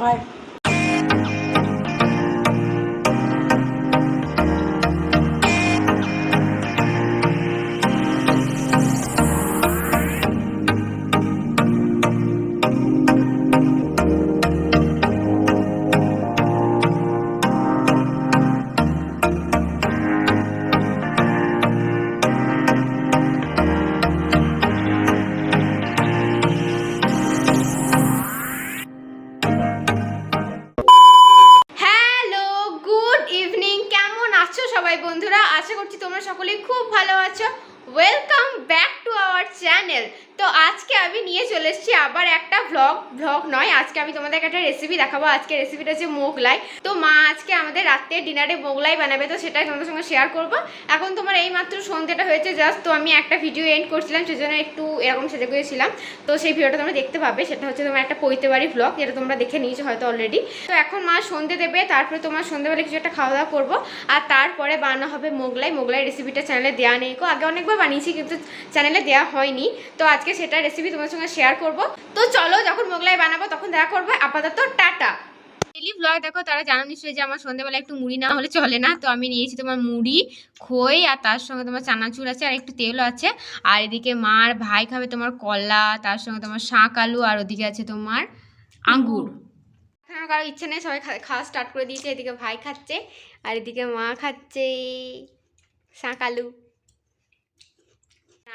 হয়। বন্ধুরা আশা করছি তোমরা সকলেই খুব ভালো আছো। Welcome back to our channel. তো আজকে আমি নিয়ে চলে এসেছি আবার একটা ব্লগ নয়, আজকে আমি তোমাদেরকে একটা রেসিপি দেখাবো। আজকে রেসিপিটা হচ্ছে মোগলাই। তো মা আজকে আমাদের রাত্রে ডিনারে মোগলাই বানাবে, তো সেটাই তোমাদের সঙ্গে শেয়ার করবো। এখন তোমার এই মাত্র সন্ধ্যেটা হয়েছে জাস্ট, তো আমি একটা ভিডিও এন্ড করছিলাম, সেজন্য একটু এরকম সেজে গিয়েছিলাম। তো সেই ভিডিওটা তোমরা দেখতে পাবে, সেটা হচ্ছে তোমার একটা পৈতে বাড়ি ব্লগ, যেটা তোমরা দেখে নিয়েছো হয়তো অলরেডি। তো এখন মা সন্ধ্যে দেবে, তারপরে তোমার সন্ধ্যেবেলা কিছু একটা খাওয়া দাওয়া করবো, আর তারপরে বানানো হবে মোগলাই রেসিপিটা চ্যানেলে দেওয়া নেই গো, আগে অনেকবার বানিয়েছি কিন্তু চ্যানেলে দেওয়া হয়নি। তো আজকে সেটা রেসিপি তোমার সঙ্গে শেয়ার করব। তো চলো, যখন মোগলাই বানাবো তখন দেখা করবে। আপাতত টাটা। ডেলি ব্লগ দেখো, তারা জানো নিশ্চয়ই যে আমার সন্ধ্যেবেলা একটু মুড়ি না হলে চলে না। তো আমি নিয়েছি তোমার মুড়ি, খই, আর তার সঙ্গে তোমার চানাচুর আছে, আর একটু তেলও আছে। আর এদিকে মার ভাই খাবে তোমার কলা, তার সঙ্গে তোমার শাক আলু, আর ওদিকে আছে তোমার আঙ্গুর। এখন কারো ইচ্ছে নেই, সবাই খাওয়া স্টার্ট করে দিয়েছে। এদিকে ভাই খাচ্ছে, আর এদিকে মা খাচ্ছে শাক আলু,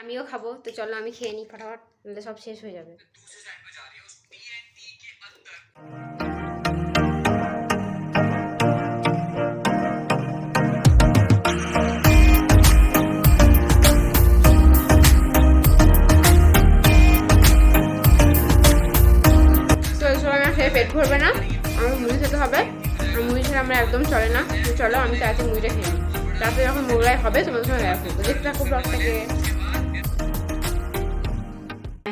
আমিও খাবো। তো চলো আমি খেয়ে নিই ফটাফট, নাহলে সব শেষ হয়ে যাবে। তো এই সময় আমার খেয়ে পেট ভরবে না, আমার মুড়ি খেতে হবে। আর মুড়ি খেলে আমরা একদম চলে না। তো চলো আমি তাড়াতাড়ি মুড়িটা খেয়ে নিই, তারপরে যখন মোগলাই হবে তোমাদের সঙ্গে দেখা করবো। দেখতে থাকো ব্লগটাকে।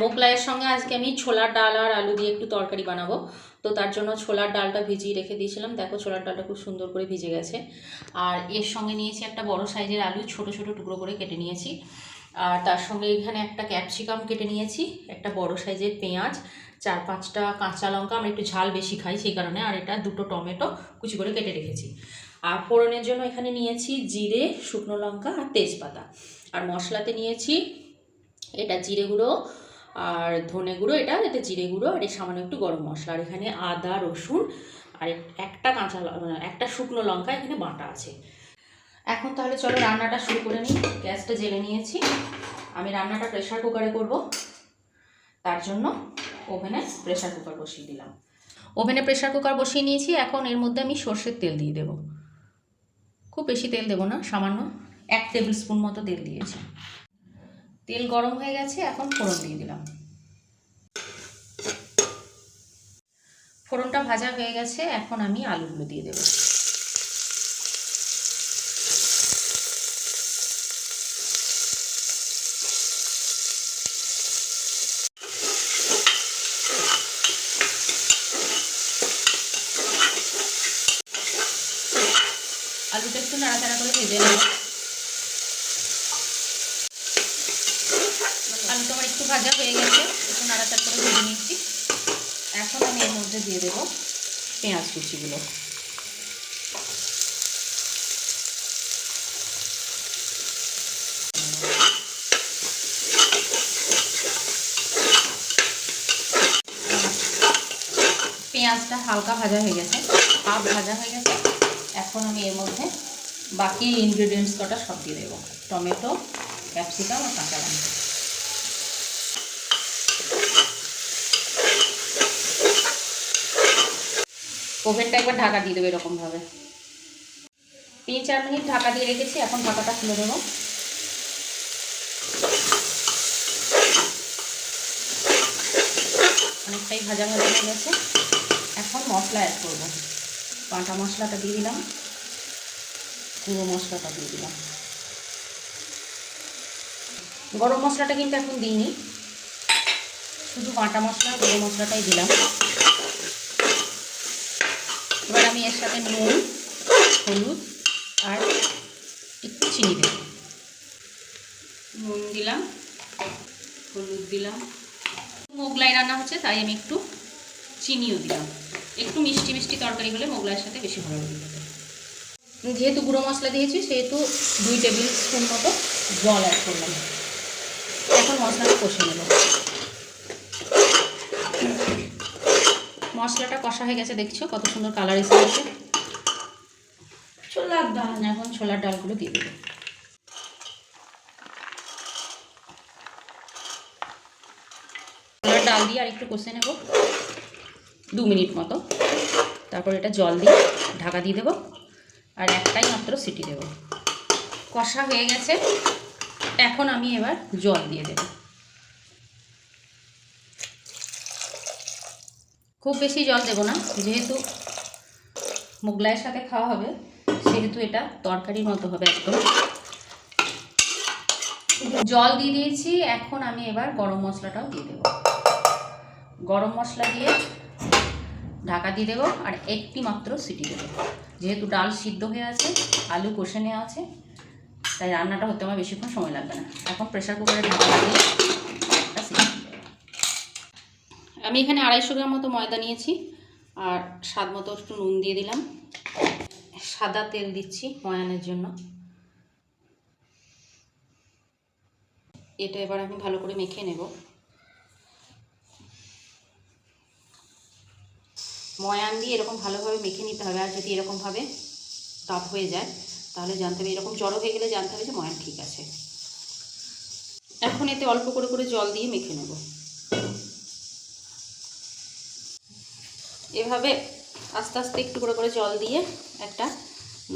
মোগলাইয়ের সঙ্গে আজকে আমি ছোলার ডাল আর আলু দিয়ে একটু তরকারি বানাবো। তো তার জন্য ছোলার ডালটা ভিজিয়ে রেখে দিয়েছিলাম, দেখো ছোলার ডালটা খুব সুন্দর করে ভিজে গেছে। আর এর সঙ্গে নিয়েছি একটা বড় সাইজের আলু, ছোট ছোট টুকরো করে কেটে নিয়েছি। আর তার সঙ্গে এখানে একটা ক্যাপসিকাম কেটে নিয়েছি, একটা বড় সাইজের পেঁয়াজ, 4-5টা কাঁচা লঙ্কা, আমরা একটু ঝাল বেশি খাই সেই কারণে, আর এটা 2টো টমেটো কুচি করে কেটে রেখেছি। আর ফোড়নের জন্য এখানে নিয়েছি জিরে, শুকনো লঙ্কা আর তেজপাতা। আর মশলাতে নিয়েছি এটা জিরে গুঁড়ো আর ধনে গুঁড়ো, এটা জিরে গুঁড়ো, আর এই সামান্য একটু গরম মশলা, আর এখানে আদা রসুন আর একটা শুকনো লঙ্কা এখানে বাটা আছে। এখন তাহলে চলো রান্নাটা শুরু করে নিই। গ্যাসটা জ্বেলে নিয়েছি, আমি রান্নাটা প্রেশার কুকারে করব। তার জন্য ওভেনে প্রেশার কুকার বসিয়ে দিলাম। ওভেনে প্রেশার কুকার বসিয়ে নিয়েছি। এখন এর মধ্যে আমি সর্ষের তেল দিয়ে দেবো। খুব বেশি তেল দেবো না, সামান্য 1 টেবিল স্পুন মতো তেল দিয়েছি। তেল গরম হয়ে গেছে, এখন ফোড়ন দিয়ে দিলাম। ফোড়নটা ভাজা হয়ে গেছে, এখন আমি আলুগুলো দিয়ে দেব। আলুটা একটু নাড়াচাড়া করে ভেজে নেব। আলুটা আমার একটু ভাজা হয়ে গেছে, একটু নাড়াচাড়া করে ভেজে নিচ্ছি। এখন আমি এর মধ্যে দিয়ে দেবো পেঁয়াজ কুচিগুলো। পেঁয়াজটা হালকা ভাজা হয়ে গেছে, হাফ ভাজা হয়ে গেছে। এখন আমি এর মধ্যে বাকি ইনগ্রেডিয়েন্টস কটা সব দিয়ে দেবো, টমেটো, ক্যাপসিকাম আর কাঁচা লঙ্কা। ওভেনটা একবার ঢাকা দিয়ে দেবো এরকমভাবে। 3-4 মিনিট ঢাকা দিয়ে রেখেছি, এখন ঢাকাটা খুলে দেবো। অনেকটাই ভাজা ভাজা হয়ে গেছে। এখন মশলা অ্যাড করব। বাটা মশলাটা দিয়ে দিলাম, গুঁড়ো মশলাটা দিয়ে দিলাম। গরম মশলাটা কিন্তু এখন দিইনি, শুধু বাটা মশলা গুঁড়ো মশলাটাই দিলাম। এবার আমি এর সাথে নুন, হলুদ আর একটু চিনি দেব। নুন দিলাম, হলুদ দিলাম। মোগলাই রান্না হচ্ছে তাই আমি একটু চিনিও দিলাম। একটু মিষ্টি মিষ্টি তরকারি হলে মোগলাইয়ের সাথে বেশি ভালো লাগে। যেহেতু গুঁড়ো মশলা দিয়েছি সেহেতু 2 টেবিল স্পুন মতো জল অ্যাড করলাম। এখন মশলাটা কষে নেব। মশলাটা কষা হয়ে গেছে, দেখছো কত সুন্দর কালার এসে গেছে। ছোলার ডাল, এখন ছোলার ডালগুলো দিয়ে দেবো। ছোলার ডাল দিয়ে আর একটু কষে নেব 2 মিনিট মতো। তারপর এটা জল দিয়ে ঢাকা দিয়ে দেবো আর একটাই মাত্র সিটি দেব। কষা হয়ে গেছে, এখন আমি এবার জল দিয়ে দেব। খুব বেশি জল দেব না, যেহেতু মোগলাইয়ের সাথে খাওয়া হবে সেহেতু এটা তরকারির মতো হবে একদম। জল দিয়ে দিয়েছি, এখন আমি এবার গরম মশলাটাও দিয়ে দেব। গরম মশলা দিয়ে ঢাকা দিয়ে দেবো আর একটি মাত্র সিটি দেবো। যেহেতু ডাল সিদ্ধ হয়ে আছে, আলু কষে নেওয়া আছে, তাই রান্নাটা হতে আমার বেশিক্ষণ সময় লাগবে না। এখন প্রেশার কুকারে ঢাকা দিয়ে একটা সিটি দেবো। আমি এখানে 250 গ্রাম মতো ময়দা নিয়েছি আর স্বাদ মতো একটু নুন দিয়ে দিলাম। সাদা তেল দিচ্ছি ময়ানের জন্য। এটা এবার আমি ভালো করে মেখে নেব। ময়ান দিয়ে এরকম ভালোভাবে মেখে নিতে হবে। আর যদি এরকমভাবে তাপ হয়ে যায় তাহলে জানতে হবে, এরকম জড়ো হয়ে গেলে জানতে হবে যে ময়ান ঠিক আছে। এখন এতে অল্প করে করে জল দিয়ে মেখে নেব। এভাবে আস্তে আস্তে একটু করে করে জল দিয়ে একটা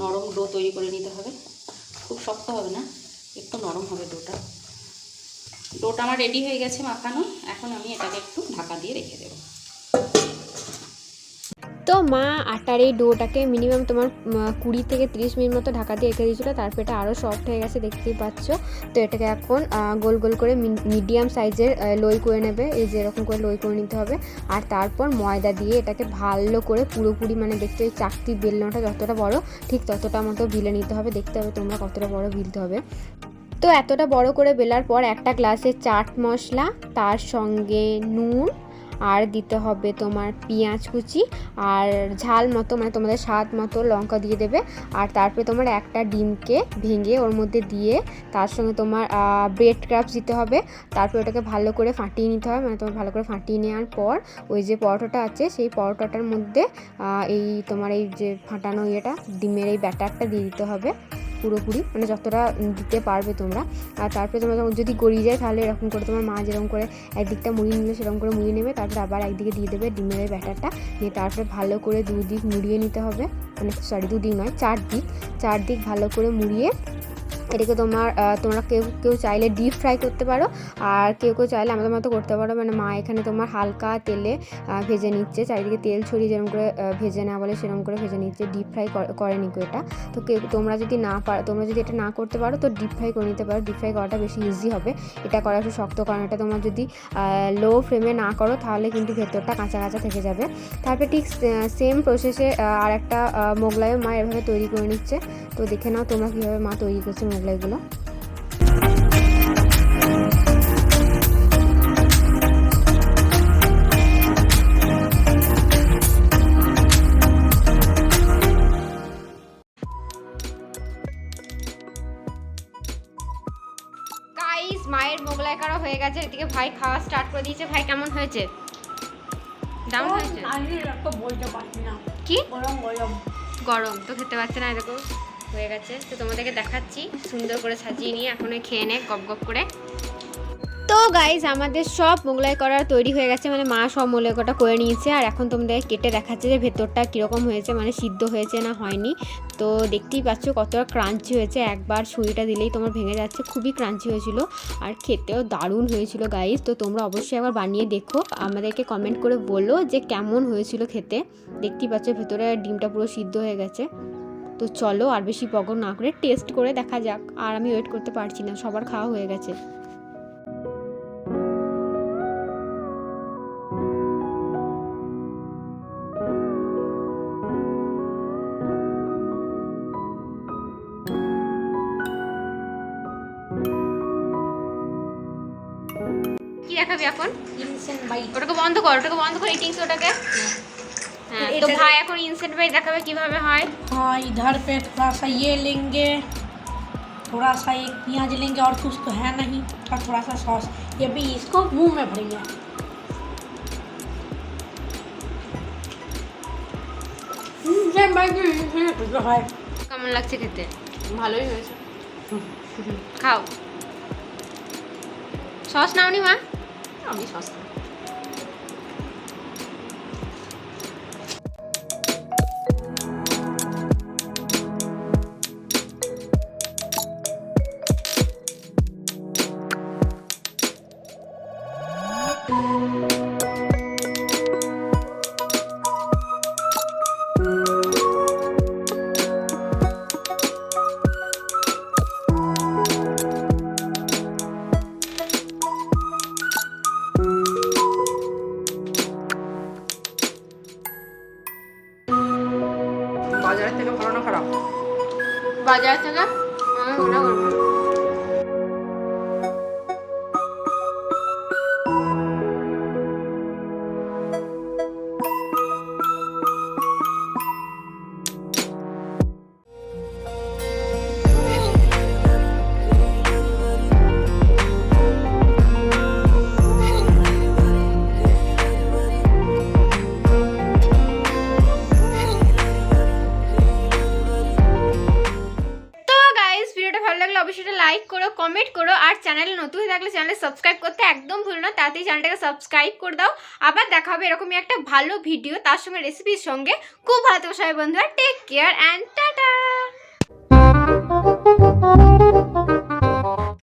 নরম ডো তৈরি করে নিতে হবে। খুব শক্ত হবে না, একটু নরম হবে ডোটা। ডোটা আমার রেডি হয়ে গেছে মাখানো। এখন আমি এটাকে একটু ঢাকা দিয়ে রেখে দেবো। তো মা আটার এই ডোটাকে মিনিমাম তোমার 20 থেকে 30 মিনিট মতো ঢাকা দিয়ে রেখে দিয়েছিলো। তারপর এটা আরও সফট হয়ে গেছে, দেখতেই পাচ্ছ। তো এটাকে এখন গোল গোল করে মিডিয়াম সাইজের লই করে নেবে। এই যে এরকম করে লই করে নিতে হবে। আর তারপর ময়দা দিয়ে এটাকে ভালো করে পুরোপুরি, মানে দেখতে ওই চাকতি বেলনাটা যতটা বড় ঠিক ততটা মতো বিলে নিতে হবে। দেখতে হবে তোমরা কতটা বড় বিলতে হবে। তো এতটা বড় করে বেলার পর একটা গ্লাসে চাট মশলা, তার সঙ্গে নুন, আর দিতে হবে তোমার পেঁয়াজ কুচি, আর ঝাল মতো মানে তোমাদের স্বাদ মতো লঙ্কা দিয়ে দেবে। আর তারপরে তোমার একটা ডিমকে ভেঙে ওর মধ্যে দিয়ে তার সঙ্গে তোমার ব্রেড ক্রাম্বস দিতে হবে। তারপর ওটাকে ভালো করে ফাটিয়ে নিতে হবে। মানে তোমার ভালো করে ফাটিয়ে নেওয়ার পর ওই যে পরোটাটা আছে সেই পরোটাটার মধ্যে এই তোমার এই যে ফাটানো ইয়েটা ডিমের এই ব্যাটারটা দিয়ে দিতে হবে পুরোপুরি, মানে যতটা দিতে পারবে তোমরা। আর তারপরে তোমরা যখন যদি গড়িয়ে যায় তাহলে এরকম করে তোমার মা যেরকম করে একদিকটা মুড়িয়ে নিলে সেরকম করে মুড়িয়ে নেবে। তারপরে আবার একদিকে দিয়ে দেবে ডিমের ব্যাটারটা নিয়ে তারপরে ভালো করে দুদিক মুড়িয়ে নিতে হবে। মানে দুদিক নয়, চারদিক ভালো করে মুড়িয়ে এটাকে তোমরা কেউ চাইলে ডিপ ফ্রাই করতে পারো, আর কেউ চাইলে আমাদের মতো করতে পারো। মানে মা এখানে তোমার হালকা তেলে ভেজে নিচ্ছে, চারিদিকে তেল ছড়িয়ে যেরকম করে ভেজে না বলে সেরকম করে ভেজে নিচ্ছে, ডিপ ফ্রাই করেনি এটা। তো তোমরা যদি এটা না করতে পারো তো ডিপ ফ্রাই করে নিতে পারো। ডিপ ফ্রাই করাটা বেশি ইজি হবে। এটা করা একটু শক্ত, কারণ এটা তোমরা যদি লো ফ্লেমে না করো তাহলে কিন্তু ভেতরটা কাঁচা কাঁচা থেকে যাবে। তারপরে ঠিক সেম প্রসেসে আর একটা মোগলাইও মা এভাবে তৈরি করে নিচ্ছে। তো দেখে নাও তোমরা কীভাবে মা তৈরি করছে মোগলাইগুলো। গাইস, মায়ের মোগলাই করা হয়ে গেছে, এদিকে ভাই খাওয়া স্টার্ট করে দিয়েছে। ভাই কেমন হয়েছে? দারুণ হয়েছে। কি গরম তো খেতে পারছে না, এরকম হয়ে গেছে। তো তোমাদেরকে দেখাচ্ছি সুন্দর করে সাজিয়ে নিয়ে এখন খেয়ে নে গপ গপ করে। তো গাইজ আমাদের সব মোগলাই করা তৈরি হয়ে গেছে, মানে মা সব মোগলাই কটা করে নিয়েছে। আর এখন তোমাদের কেটে দেখাচ্ছে যে ভেতরটা কীরকম হয়েছে, মানে সিদ্ধ হয়েছে না হয়নি। তো দেখতেই পাচ্ছ কতটা ক্রাঞ্চি হয়েছে, একবার ছুরিটা দিলেই তোমার ভেঙে যাচ্ছে। খুবই ক্রাঞ্চি হয়েছিল আর খেতেও দারুণ হয়েছিল গাইজ। তো তোমরা অবশ্যই একবার বানিয়ে দেখো, আমাদেরকে কমেন্ট করে বলো যে কেমন হয়েছিল খেতে। দেখতেই পাচ্ছ ভেতরে ডিমটা পুরো সিদ্ধ হয়ে গেছে। তো চলো আর বেশি বকর না করে টেস্ট করে দেখা যাক। আর আমি ওয়েট করতে পারছি না, সবার খাওয়া হয়ে গেছে। কি দেখা দেখাবি এখন? ইনসেন্ট বাইট। ওটাকে বন্ধ কর ইটিংস ওটাকে। হ্যাঁ তো ভাই এখন ইনসেন্ট বাইট দেখাবে কিভাবে হয়। हाँ इधर पे थोड़ा सा ये लेंगे, थोड़ा सा एक प्याज लेंगे और कुछ तो है नहीं, और थोड़ा सा सॉस। ये भी इसको मुंह में भरेंगे। ইনসেন্ট বাইট হয়। কেমন লাগছে খেতে? ভালোই হয়েছে। খাও। সস নাওনি মা? আমি সস খাই। বাজারের থেকে ভালো না খারাপ? বাজার থেকে আমি মনে করবো। অবশ্যই লাইক করো, কমেন্ট করো, আর চ্যানেলে নতুন হয়ে থাকলে চ্যানেলে সাবস্ক্রাইব করতে একদম ভুলো না। তাড়াতাড়ি চ্যানেলটাকে সাবস্ক্রাইব করে দাও। আবার দেখা হবে এরকমই একটা ভালো ভিডিও, তার সঙ্গে রেসিপির সঙ্গে। খুব ভালো থেকো সবাই বন্ধুরা। Take care and tata.